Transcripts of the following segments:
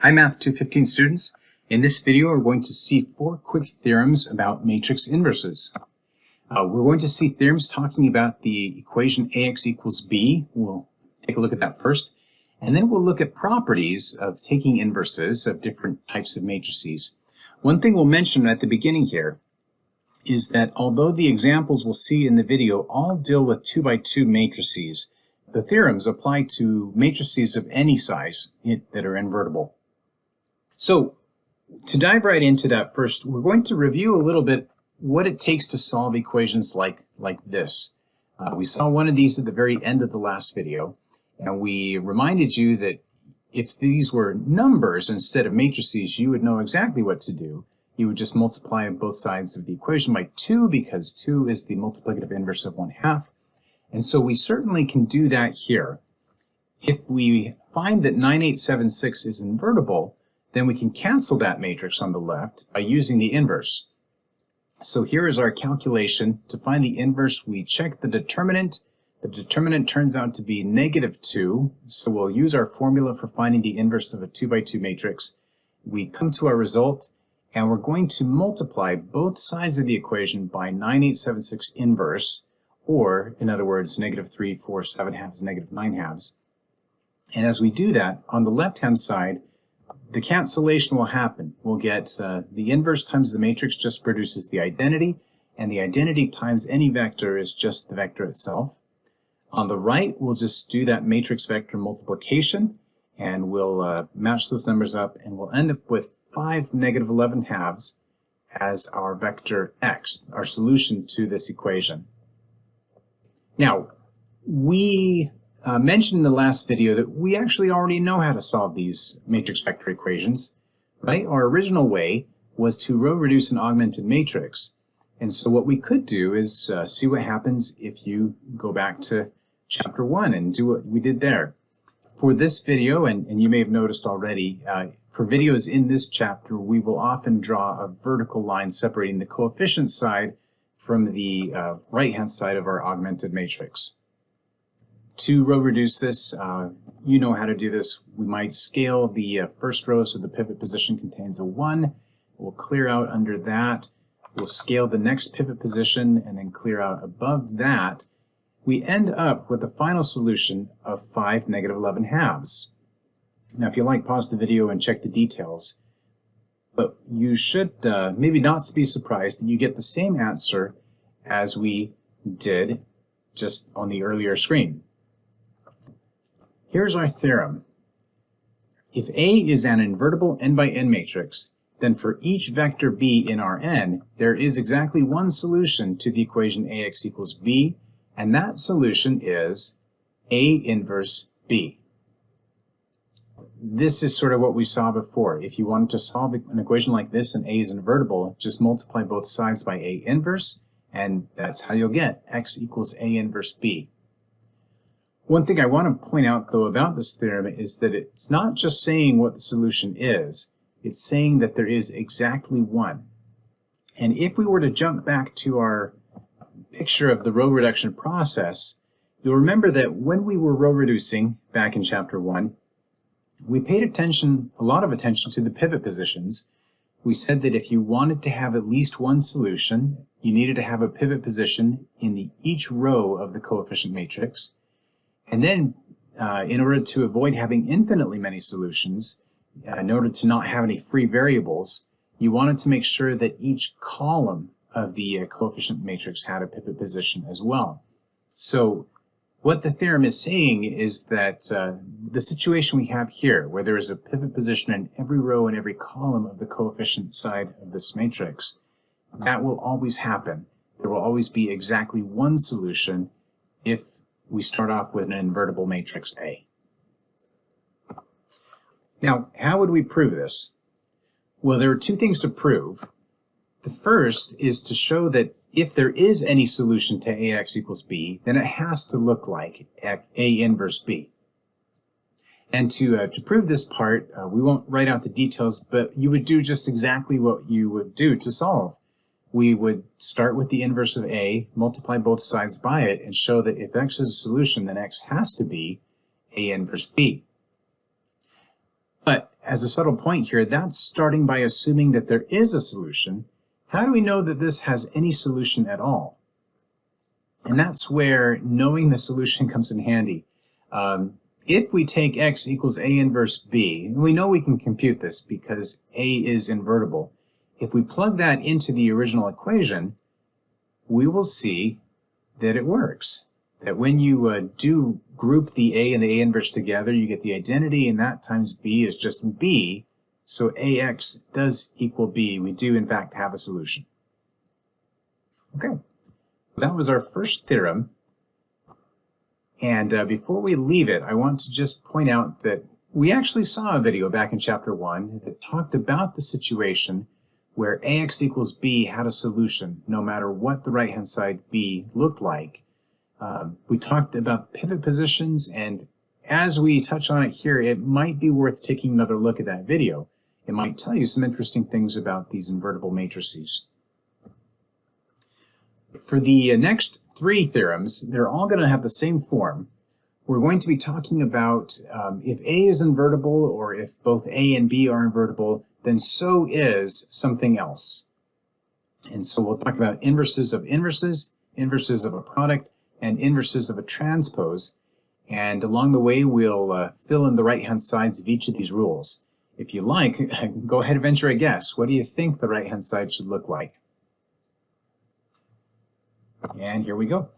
Hi Math 215 students. In this video we're going to see 4 quick theorems about matrix inverses. We're going to see theorems talking about the equation ax equals b. We'll take a look at that first. And then we'll look at properties of taking inverses of different types of matrices. One thing we'll mention at the beginning here is that although the examples we'll see in the video all deal with 2 by 2 matrices, the theorems apply to matrices of any size that are invertible. So to dive right into that first, we're going to review a little bit what it takes to solve equations like this. We saw one of these at the very end of the last video, and we reminded you that if these were numbers instead of matrices, you would know exactly what to do. You would just multiply both sides of the equation by 2 because 2 is the multiplicative inverse of 1/2. And so we certainly can do that here. If we find that 9876 is invertible, then we can cancel that matrix on the left by using the inverse. So here is our calculation. To find the inverse, we check the determinant. The determinant turns out to be -2, so we'll use our formula for finding the inverse of a 2 by 2 matrix. We come to our result, and we're going to multiply both sides of the equation by 9876 inverse, or in other words, -3, 4, 7/2, -9/2. And as we do that, on the left-hand side, the cancellation will happen. We'll get the inverse times the matrix just produces the identity, and the identity times any vector is just the vector itself. On the right, we'll just do that matrix vector multiplication, and we'll match those numbers up, and we'll end up with 5 -11/2 as our vector x, our solution to this equation. Now, we mentioned in the last video that we actually already know how to solve these matrix vector equations, right? Our original way was to row reduce an augmented matrix. And so what we could do is see what happens if you go back to chapter 1 and do what we did there. For this video, and you may have noticed already, for videos in this chapter, we will often draw a vertical line separating the coefficient side from the right-hand side of our augmented matrix. To row reduce this, you know how to do this. We might scale the first row so the pivot position contains a 1. We'll clear out under that. We'll scale the next pivot position and then clear out above that. We end up with a final solution of 5 -11/2. Now, if you like, pause the video and check the details. But you should maybe not be surprised that you get the same answer as we did just on the earlier screen. Here's our theorem. If A is an invertible n by n matrix, then for each vector b in our n, there is exactly one solution to the equation ax equals b, and that solution is A inverse b. This is sort of what we saw before. If you wanted to solve an equation like this and A is invertible, just multiply both sides by A inverse, and that's how you'll get x equals A inverse b. One thing I want to point out, though, about this theorem is that it's not just saying what the solution is, it's saying that there is exactly one. And if we were to jump back to our picture of the row reduction process, you'll remember that when we were row reducing back in chapter 1, we paid a lot of attention to the pivot positions. We said that if you wanted to have at least one solution, you needed to have a pivot position in each row of the coefficient matrix. And then, in order to avoid having infinitely many solutions, in order to not have any free variables, you wanted to make sure that each column of the coefficient matrix had a pivot position as well. So what the theorem is saying is that the situation we have here, where there is a pivot position in every row and every column of the coefficient side of this matrix, that will always happen. There will always be exactly one solution if we start off with an invertible matrix A. Now, how would we prove this? Well, there are 2 things to prove. The first is to show that if there is any solution to ax equals b, then it has to look like A inverse b. And to prove this part, we won't write out the details, but you would do just exactly what you would do to solve. We would start with the inverse of A, multiply both sides by it, and show that if x is a solution, then x has to be A inverse b. But as a subtle point here, that's starting by assuming that there is a solution. How do we know that this has any solution at all? And that's where knowing the solution comes in handy. If we take x equals A inverse B, we know we can compute this because A is invertible. If we plug that into the original equation, we will see that it works. That when you do group the A and the A inverse together, you get the identity, and that times B is just B. So AX does equal B. We do, in fact, have a solution. Okay, that was our first theorem. And before we leave it, I want to just point out that we actually saw a video back in Chapter 1 that talked about the situation where AX equals B had a solution, no matter what the right-hand side B looked like. We talked about pivot positions, and as we touch on it here, it might be worth taking another look at that video. It might tell you some interesting things about these invertible matrices. For the next 3 theorems, they're all going to have the same form. We're going to be talking about if A is invertible, or if both A and B are invertible, then so is something else. And so we'll talk about inverses of inverses, inverses of a product, and inverses of a transpose. And along the way, we'll fill in the right-hand sides of each of these rules. If you like, go ahead and venture a guess. What do you think the right-hand side should look like? And here we go.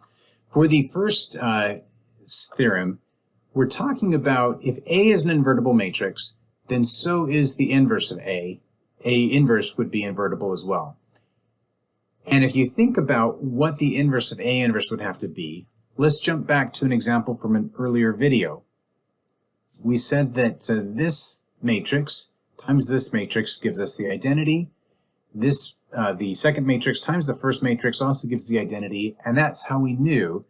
For the first theorem, we're talking about if A is an invertible matrix, then so is the inverse of A. A inverse would be invertible as well. And if you think about what the inverse of A inverse would have to be, let's jump back to an example from an earlier video. We said that this matrix times this matrix gives us the identity. The second matrix times the first matrix also gives the identity, and that's how we knew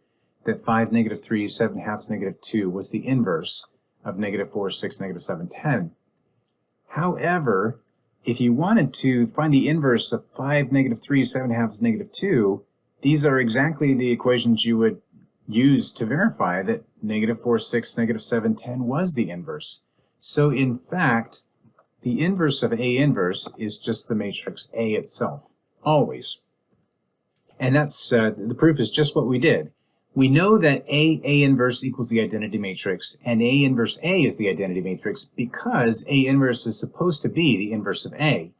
that 5, negative 3, 7/2, negative 2 was the inverse of negative 4, 6, negative 7, 10. However, if you wanted to find the inverse of 5, negative 3, 7/2, negative 2, these are exactly the equations you would use to verify that negative 4, 6, negative 7, 10 was the inverse. So in fact, the inverse of A inverse is just the matrix A itself, always. And that's the proof is just what we did. We know that A inverse equals the identity matrix, and A inverse A is the identity matrix because A inverse is supposed to be the inverse of A.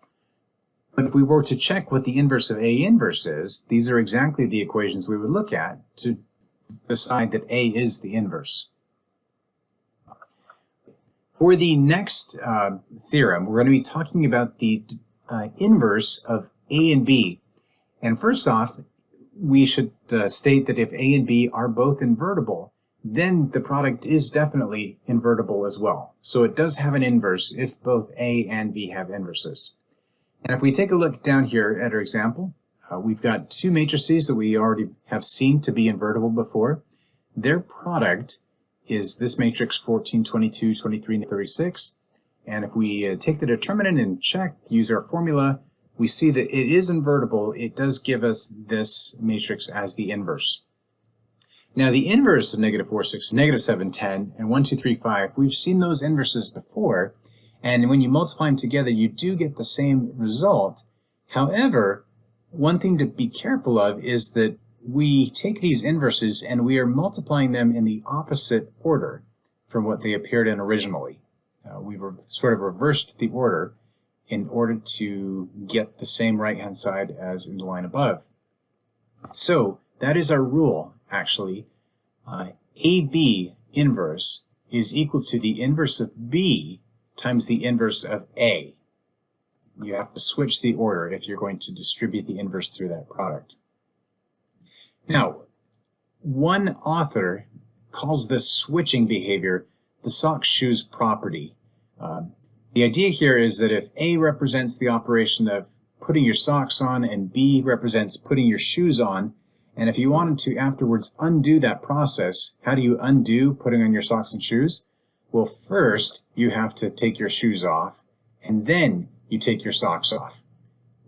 But if we were to check what the inverse of A inverse is, these are exactly the equations we would look at to decide that A is the inverse. For the next theorem, we're going to be talking about the inverse of A and B. And first off, we should state that if A and B are both invertible, then the product is definitely invertible as well. So it does have an inverse if both A and B have inverses. And if we take a look down here at our example, we've got 2 matrices that we already have seen to be invertible before. Their product is this matrix 14, 22, 23, and 36. And if we take the determinant and check, use our formula, we see that it is invertible. It does give us this matrix as the inverse. Now the inverse of negative 4, 6, negative 7, 10, and 1, 2, 3, 5, we've seen those inverses before, and when you multiply them together, you do get the same result. However, one thing to be careful of is that we take these inverses and we are multiplying them in the opposite order from what they appeared in originally. We've sort of reversed the order in order to get the same right-hand side as in the line above. So that is our rule, actually. AB inverse is equal to the inverse of B times the inverse of A. You have to switch the order if you're going to distribute the inverse through that product. Now, one author calls this switching behavior the sock-shoes property. The idea here is that if A represents the operation of putting your socks on and B represents putting your shoes on, and if you wanted to afterwards undo that process, how do you undo putting on your socks and shoes? Well, first you have to take your shoes off, and then you take your socks off.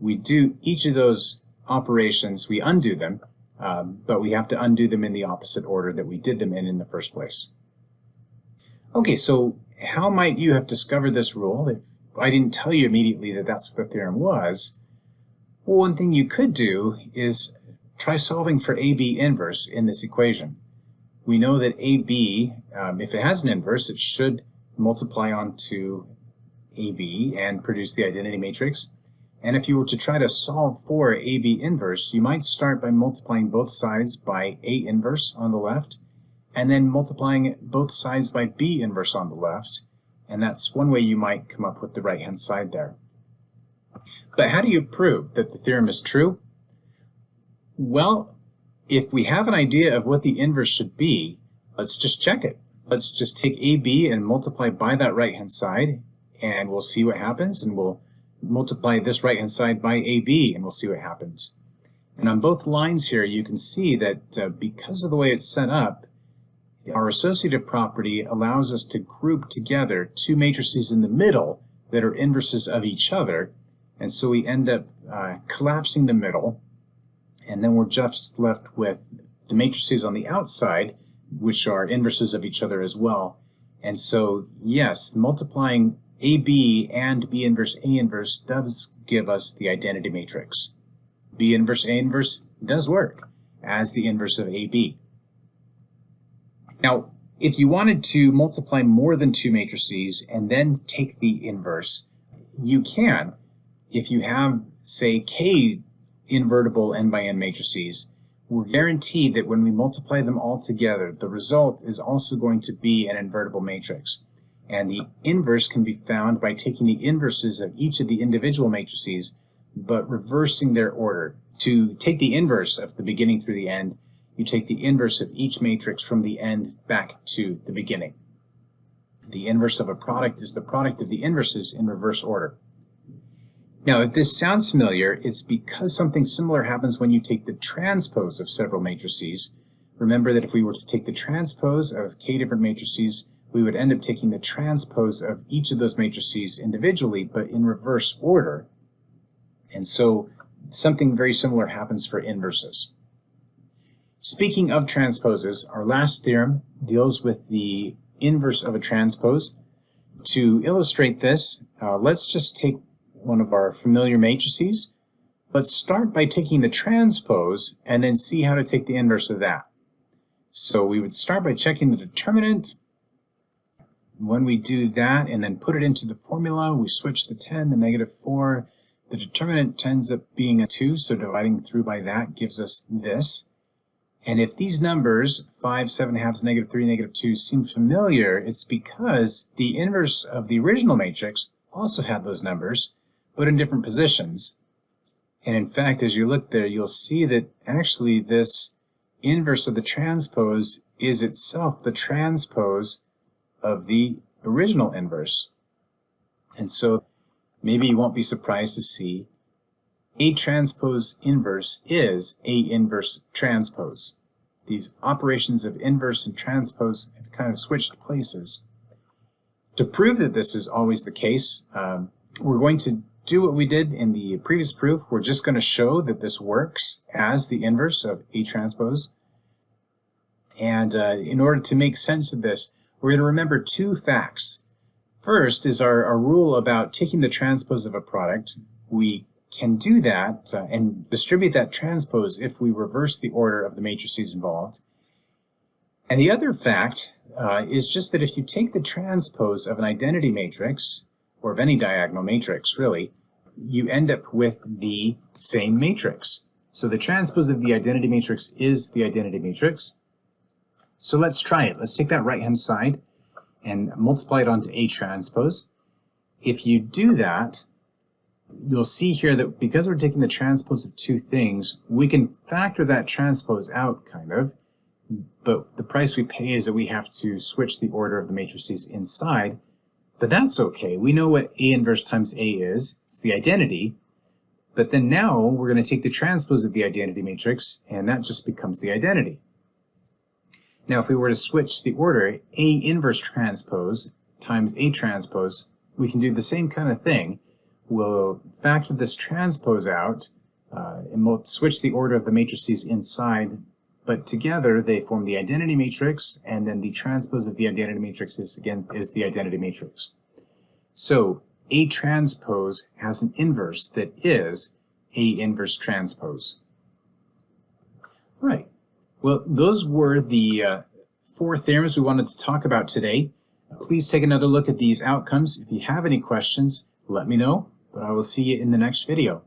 We do each of those operations, we undo them, but we have to undo them in the opposite order that we did them in the first place. Okay, so how might you have discovered this rule if I didn't tell you immediately that that's what the theorem was? Well, one thing you could do is try solving for AB inverse in this equation. We know that AB, if it has an inverse, it should multiply onto AB and produce the identity matrix. And if you were to try to solve for AB inverse, you might start by multiplying both sides by A inverse on the left, and then multiplying both sides by B inverse on the left. And that's one way you might come up with the right-hand side there. But how do you prove that the theorem is true? Well, if we have an idea of what the inverse should be, let's just check it. Let's just take AB and multiply by that right-hand side, and we'll see what happens, and we'll multiply this right-hand side by AB, and we'll see what happens. And on both lines here, you can see that because of the way it's set up, our associative property allows us to group together two matrices in the middle that are inverses of each other, and so we end up collapsing the middle, and then we're just left with the matrices on the outside, which are inverses of each other as well. And so, yes, multiplying AB and B inverse A inverse does give us the identity matrix. B inverse A inverse does work as the inverse of AB. Now, if you wanted to multiply more than two matrices and then take the inverse, you can. If you have, say, k invertible n by n matrices, we're guaranteed that when we multiply them all together, the result is also going to be an invertible matrix. And the inverse can be found by taking the inverses of each of the individual matrices, but reversing their order. To take the inverse of the beginning through the end, you take the inverse of each matrix from the end back to the beginning. The inverse of a product is the product of the inverses in reverse order. Now, if this sounds familiar, it's because something similar happens when you take the transpose of several matrices. Remember that if we were to take the transpose of k different matrices, we would end up taking the transpose of each of those matrices individually, but in reverse order. And so something very similar happens for inverses. Speaking of transposes, our last theorem deals with the inverse of a transpose. To illustrate this, let's just take one of our familiar matrices. Let's start by taking the transpose and then see how to take the inverse of that. So we would start by checking the determinant. When we do that and then put it into the formula, we switch the 10, the -4. The determinant ends up being a 2, so dividing through by that gives us this. And if these numbers, 5, 7/2, -3, -2, seem familiar, it's because the inverse of the original matrix also had those numbers, but in different positions. And in fact, as you look there, you'll see that actually this inverse of the transpose is itself the transpose of the original inverse. And so maybe you won't be surprised to see A transpose inverse is A inverse transpose. These operations of inverse and transpose have kind of switched places. To prove that this is always the case, we're going to do what we did in the previous proof. We're just going to show that this works as the inverse of A transpose. And in order to make sense of this, we're going to remember two facts. First is our rule about taking the transpose of a product. We can do that and distribute that transpose if we reverse the order of the matrices involved. And the other fact is just that if you take the transpose of an identity matrix, or of any diagonal matrix really, you end up with the same matrix. So the transpose of the identity matrix is the identity matrix. So let's try it. Let's take that right-hand side and multiply it onto A transpose. If you do that, you'll see here that because we're taking the transpose of two things, we can factor that transpose out, kind of, but the price we pay is that we have to switch the order of the matrices inside, but that's okay. We know what A inverse times A is. It's the identity, but then now we're going to take the transpose of the identity matrix, and that just becomes the identity. Now, if we were to switch the order, A inverse transpose times A transpose, we can do the same kind of thing. We'll factor this transpose out, and we'll switch the order of the matrices inside but together they form the identity matrix, and then the transpose of the identity matrix is the identity matrix. So A transpose has an inverse that is A inverse transpose. All right. Well, those were the 4 theorems we wanted to talk about today. Please take another look at these outcomes. If you have any questions, let me know, but I will see you in the next video.